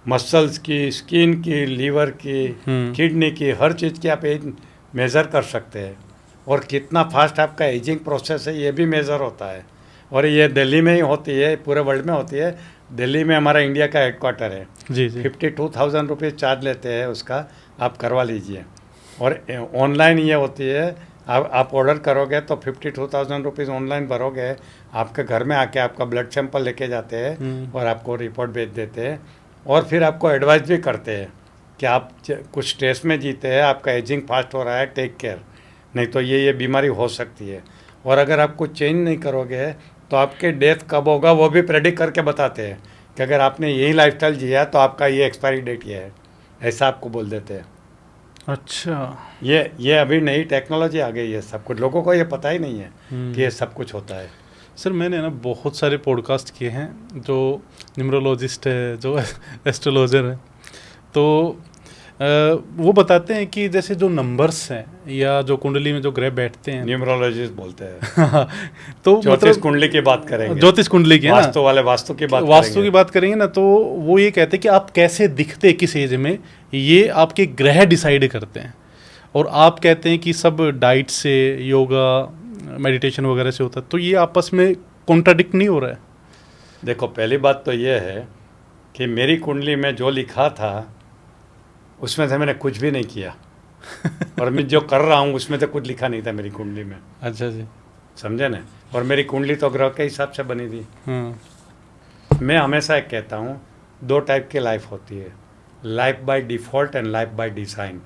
मसल्स की, स्किन की, लीवर की, किडनी की, हर चीज़ की आप एज मेज़र कर सकते हैं। और कितना फास्ट आपका एजिंग प्रोसेस है ये भी मेज़र होता है। और ये दिल्ली में ही होती है, पूरे वर्ल्ड में होती है। दिल्ली में हमारा इंडिया का हेडक्वार्टर है। जी जी। 52,000 रुपीज़ चार्ज लेते हैं उसका, आप करवा लीजिए। और ऑनलाइन ये होती है, आप ऑर्डर करोगे तो 52,000 रुपीज़ ऑनलाइन भरोगे, आपके घर में आके आपका ब्लड सैंपल लेके जाते हैं और आपको रिपोर्ट भेज देते हैं। और फिर आपको एडवाइस भी करते हैं कि आप कुछ स्ट्रेस में जीते हैं, आपका एजिंग फास्ट हो रहा है, टेक केयर, नहीं तो ये बीमारी हो सकती है। और अगर आप कुछ चेंज नहीं करोगे तो आपके डेथ कब होगा वो भी प्रेडिक्ट करके बताते हैं कि अगर आपने यही लाइफस्टाइल जिया तो आपका ये एक्सपायरी डेट ये है, ऐसा आपको बोल देते हैं। अच्छा। ये अभी नई टेक्नोलॉजी आ गई है, सब कुछ लोगों को ये पता ही नहीं है कि ये सब कुछ होता है। सर मैंने ना बहुत सारे पॉडकास्ट किए हैं, जो न्यूमरोलॉजिस्ट है, जो एस्ट्रोलॉजर है, तो वो बताते हैं कि जैसे जो नंबर्स हैं या जो कुंडली में जो ग्रह बैठते हैं, न्यूमरोलॉजिस्ट बोलते हैं। तो ज्योतिष मतलब कुंडली की बात करेंगे, ज्योतिष कुंडली की, वास्तु वाले वास्तु की बात करेंगे ना, तो वो ये कहते हैं कि आप कैसे दिखते किस एज में, ये आपके ग्रह डिसाइड करते हैं। और आप कहते हैं कि सब डाइट से, योगा, मेडिटेशन वगैरह से होता है, तो ये आपस में कॉन्ट्राडिक्ट नहीं हो रहा है? देखो, पहली बात तो ये है कि मेरी कुंडली में जो लिखा था उसमें से मैंने कुछ भी नहीं किया और मैं जो कर रहा हूँ उसमें तो कुछ लिखा नहीं था मेरी कुंडली में। अच्छा जी। समझे ना? और मेरी कुंडली तो ग्रह के हिसाब से बनी थी। मैं हमेशा एक कहता हूँ, 2 टाइप की लाइफ होती है, life by default and life by design.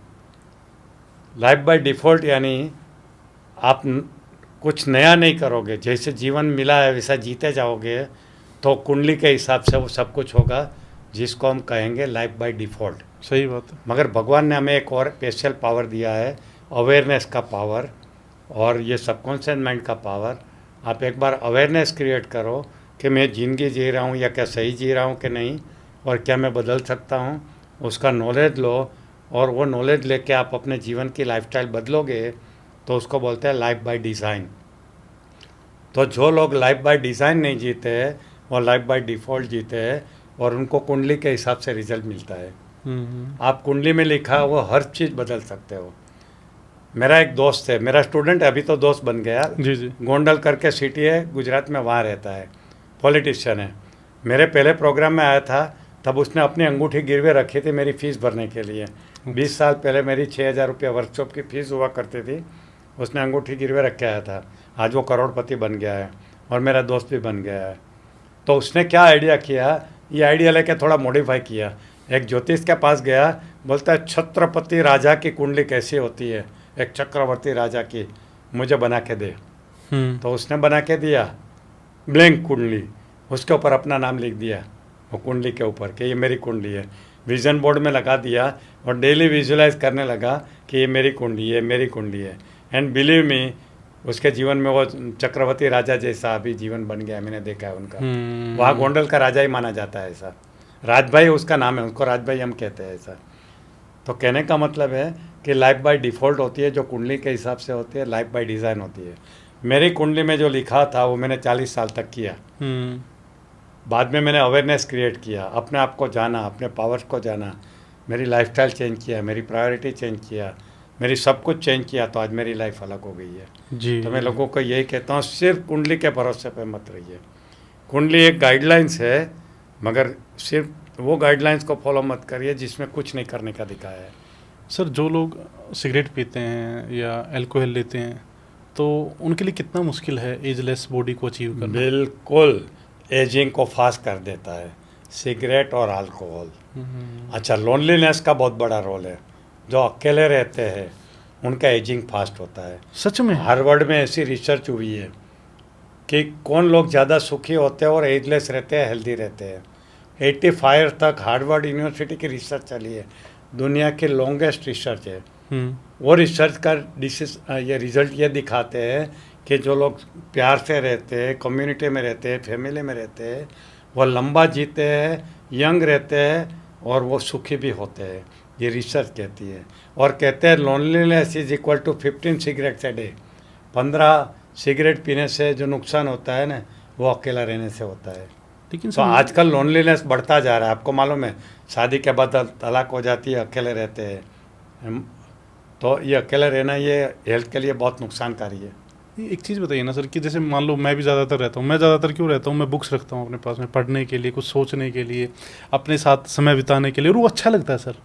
Life by default यानी आप कुछ नया नहीं करोगे, जैसे जीवन मिला है वैसा जीते जाओगे, तो कुंडली के हिसाब से वो सब कुछ होगा, जिसको हम कहेंगे लाइफ बाय डिफ़ॉल्ट। सही बात है। मगर भगवान ने हमें एक और स्पेशल पावर दिया है, अवेयरनेस का पावर और ये सबकॉन्शियस माइंड का पावर। आप एक बार अवेयरनेस क्रिएट करो कि मैं ज़िंदगी जी रहा हूँ या क्या सही जी रहा हूँ कि नहीं, और क्या मैं बदल सकता हूँ, उसका नॉलेज लो। और वो नॉलेज लेके आप अपने जीवन की लाइफस्टाइल बदलोगे तो उसको बोलते हैं लाइफ बाय डिज़ाइन। तो जो लोग लाइफ बाय डिज़ाइन नहीं जीते हैं वो लाइफ बाय डिफ़ॉल्ट जीते हैं, और उनको कुंडली के हिसाब से रिजल्ट मिलता है। आप कुंडली में लिखा वो हर चीज़ बदल सकते हो। मेरा एक दोस्त है, मेरा स्टूडेंट है, अभी तो दोस्त बन गया जी जी। गोंडल करके सिटी है गुजरात में, वहाँ रहता है, पॉलिटिशियन है। मेरे पहले प्रोग्राम में आया था तब उसने अपनी अंगूठी गिरवे रखी थी मेरी फ़ीस भरने के लिए। 20 साल पहले मेरी 6,000 रुपये वर्कशॉप की फ़ीस हुआ करती थी, उसने अंगूठी गिरवे रख के आया था। आज वो करोड़पति बन गया है और मेरा दोस्त भी बन गया है। तो उसने क्या आइडिया किया, ये आइडिया लेके थोड़ा मॉडिफाई किया। एक ज्योतिष के पास गया, बोलता है छत्रपति राजा की कुंडली कैसी होती है, एक चक्रवर्ती राजा की, मुझे बना के दे। तो उसने बना के दिया ब्लैंक कुंडली, उसके ऊपर अपना नाम लिख दिया वो कुंडली के ऊपर कि ये मेरी कुंडली है। विजन बोर्ड में लगा दिया और डेली विजुलाइज करने लगा कि ये मेरी कुंडली है, मेरी कुंडली है। एंड बिलीव मी, उसके जीवन में वो चक्रवर्ती राजा जैसा अभी जीवन बन गया, मैंने देखा है उनका। वहाँ गोंडल का राजा ही माना जाता है ऐसा, राजभाई उसका नाम है, उसको राजभाई हम कहते हैं ऐसा। तो कहने का मतलब है कि लाइफ बाय डिफ़ॉल्ट होती है जो कुंडली के हिसाब से होती है, लाइफ बाय डिज़ाइन होती है। मेरी कुंडली में जो लिखा था वो मैंने 40 साल तक किया। बाद में मैंने अवेयरनेस क्रिएट किया, अपने आप को जाना, अपने पावर्स को जाना, मेरी लाइफस्टाइल चेंज किया, मेरी प्रायोरिटी चेंज किया, मेरी सब कुछ चेंज किया, तो आज मेरी लाइफ अलग हो गई है जी। तो मैं लोगों को यही कहता हूँ, सिर्फ कुंडली के भरोसे पे मत रहिए। कुंडली एक गाइडलाइंस है, मगर सिर्फ वो गाइडलाइंस को फॉलो मत करिए जिसमें कुछ नहीं करने का दिखाया है। सर जो लोग सिगरेट पीते हैं या अल्कोहल लेते हैं तो उनके लिए कितना मुश्किल है एजलेस बॉडी को अचीव करना? बिल्कुल एजिंग को फास्ट कर देता है सिगरेट और अल्कोहल। अच्छा, लोनलीनेस का बहुत बड़ा रोल है। जो अकेले रहते हैं उनका एजिंग फास्ट होता है। सच में? हार्वर्ड में ऐसी रिसर्च हुई है कि कौन लोग ज़्यादा सुखी होते हैं और एजलेस रहते हैं, हेल्दी रहते हैं। 85 तक हार्वर्ड यूनिवर्सिटी की रिसर्च चली है, दुनिया की लॉन्गेस्ट रिसर्च है। वो रिसर्च का ये रिजल्ट ये दिखाते हैं कि जो लोग प्यार से रहते हैं, कम्युनिटी में रहते हैं, फैमिली में रहते हैं, वो लंबा जीते हैं, यंग रहते हैं और वो सुखी भी होते हैं। ये रिसर्च कहती है। और कहते हैं loneliness is equal to 15 cigarettes a day. 15 cigarette पीने से जो नुकसान होता है ना, वो अकेला रहने से होता है। लेकिन तो आजकल लोनलीनेस बढ़ता जा रहा है। आपको मालूम है, शादी के बाद तलाक हो जाती है, अकेले रहते हैं। तो ये अकेले रहना ये हेल्थ के लिए बहुत नुकसानकारी है। एक चीज़ बताइए ना सर कि जैसे मान लो मैं भी ज़्यादातर रहता हूँ, मैं ज़्यादातर क्यों रहता हूँ, मैं बुक्स रखता हूँ अपने पास में पढ़ने के लिए, कुछ सोचने के लिए, अपने साथ समय बिताने के लिए, और वो अच्छा लगता है सर।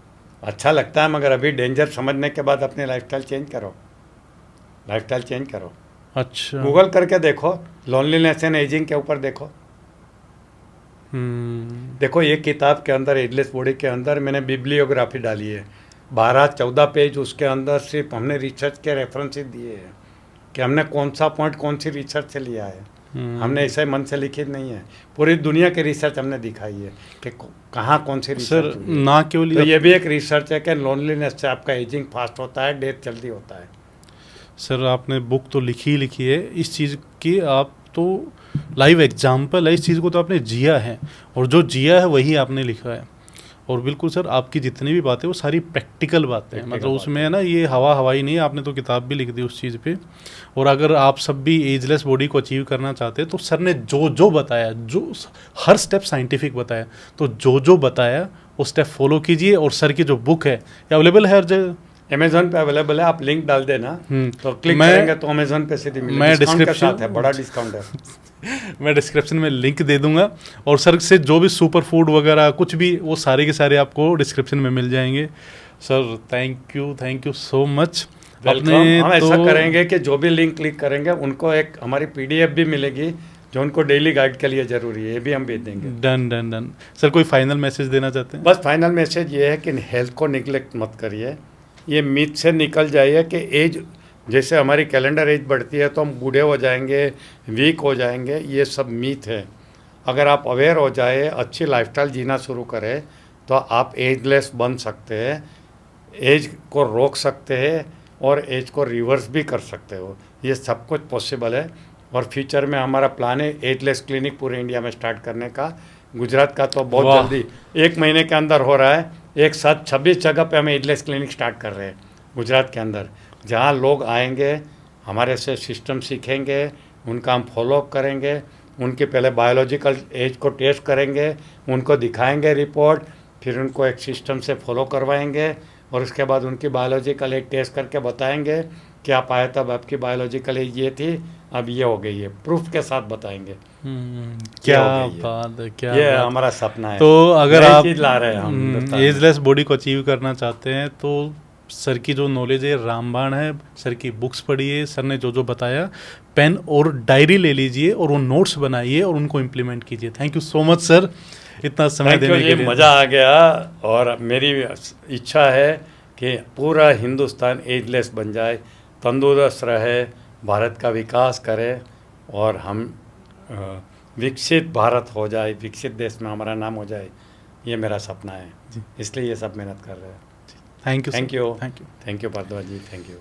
अच्छा लगता है, मगर अभी डेंजर समझने के बाद अपनी लाइफस्टाइल चेंज करो। लाइफस्टाइल चेंज करो। अच्छा। गूगल करके देखो, लोनलीनेस एंड एजिंग के ऊपर देखो। देखो ये किताब के अंदर, एजलेस बॉडी के अंदर मैंने बिब्लियोग्राफी डाली है, 12-14 पेज। उसके अंदर सिर्फ हमने रिसर्च के रेफरेंसेस दिए हैं कि हमने कौन सा पॉइंट कौन सी रिसर्च से लिया है। हमने ऐसे मन से लिखी नहीं है, पूरी दुनिया की रिसर्च हमने दिखाई है कि कहाँ कौन सी रिसर्च सर ना केवल तो ये भी एक रिसर्च है कि लोनलीनेस से आपका एजिंग फास्ट होता है, डेथ जल्दी होता है। सर आपने बुक तो लिखी है इस चीज़ की, आप तो लाइव एग्जाम्पल है इस चीज़ को, तो आपने जिया है, और जो जिया है वही आपने लिखा है। और बिल्कुल सर आपकी जितनी भी बातें वो सारी प्रैक्टिकल बातें हैं, मतलब उसमें है ना ये हवाई नहीं है, आपने तो किताब भी लिख दी उस चीज़ पे। और अगर आप सब भी एजलेस बॉडी को अचीव करना चाहते हैं तो सर ने जो जो बताया, जो हर स्टेप साइंटिफिक बताया, तो जो जो बताया वो स्टेप फॉलो कीजिए। और सर की जो बुक है ये अवेलेबल है हर जगह, अमेजोन पे अवेलेबल है। आप लिंक डाल देना तो क्लिक करेंगे तो अमेजोन पे सीधी मिलेगी। मैं डिस्काउंट के डिस्क्रिप्शन साथ है, बड़ा डिस्काउंट है। मैं डिस्क्रिप्शन में लिंक दे दूंगा। और सर से जो भी सुपर फूड वगैरह कुछ भी, वो सारे के सारे आपको डिस्क्रिप्शन में मिल जाएंगे। Sir thank you so much. अपने हम ऐसा करेंगे कि जो भी लिंक क्लिक करेंगे उनको एक हमारी पीडीएफ भी मिलेगी जो उनको डेली गाइड के लिए ज़रूरी है, ये भी हम भेज देंगे। डन। सर कोई फाइनल मैसेज देना चाहते हैं? बस फाइनल मैसेज ये है कि हेल्थ को निगलेक्ट मत करिए। ये मिथ से निकल जाइए कि एज, जैसे हमारी कैलेंडर एज बढ़ती है तो हम बूढ़े हो जाएंगे, वीक हो जाएंगे, ये सब मिथ है। अगर आप अवेयर हो जाए, अच्छी लाइफस्टाइल जीना शुरू करें तो आप एजलेस बन सकते हैं, एज को रोक सकते हैं और एज को रिवर्स भी कर सकते हो। ये सब कुछ पॉसिबल है। और फ्यूचर में हमारा प्लान है एजलेस क्लिनिक पूरे इंडिया में स्टार्ट करने का। गुजरात का तो बहुत जल्दी 1 महीने के अंदर हो रहा है। एक साथ 26 जगह पे हम एजलेस क्लिनिक स्टार्ट कर रहे हैं गुजरात के अंदर, जहाँ लोग आएंगे, हमारे से सिस्टम सीखेंगे, उनका हम फॉलोअप करेंगे, उनके पहले बायोलॉजिकल एज को टेस्ट करेंगे, उनको दिखाएंगे रिपोर्ट, फिर उनको एक सिस्टम से फॉलो करवाएंगे और उसके बाद उनकी बायोलॉजिकल एज टेस्ट करके बताएंगे कि आप आए तब आपकी बायोलॉजिकल एज ये थी, अब ये हो गई है, प्रूफ के साथ बताएंगे। क्या बात है, क्या ये बात। हमारा सपना है। तो अगर आप ला रहे हैं हम एजलेस बॉडी को अचीव करना चाहते हैं तो सर की जो नॉलेज है रामबाण है, सर की बुक्स पढ़िए, सर ने जो जो बताया, पेन और डायरी ले लीजिए और वो नोट्स बनाइए और उनको इम्प्लीमेंट कीजिए। Thank you so much sir इतना समय देने के लिए। मज़ा आ गया। और मेरी इच्छा है कि पूरा हिंदुस्तान एजलेस बन जाए, तंदुरुस्त रहे, भारत का विकास करे और हम विकसित भारत हो जाए, विकसित देश में हमारा नाम हो जाए। ये मेरा सपना है, इसलिए ये सब मेहनत कर रहे हैं। Thank you thank you Bhardwaj ji, thank you.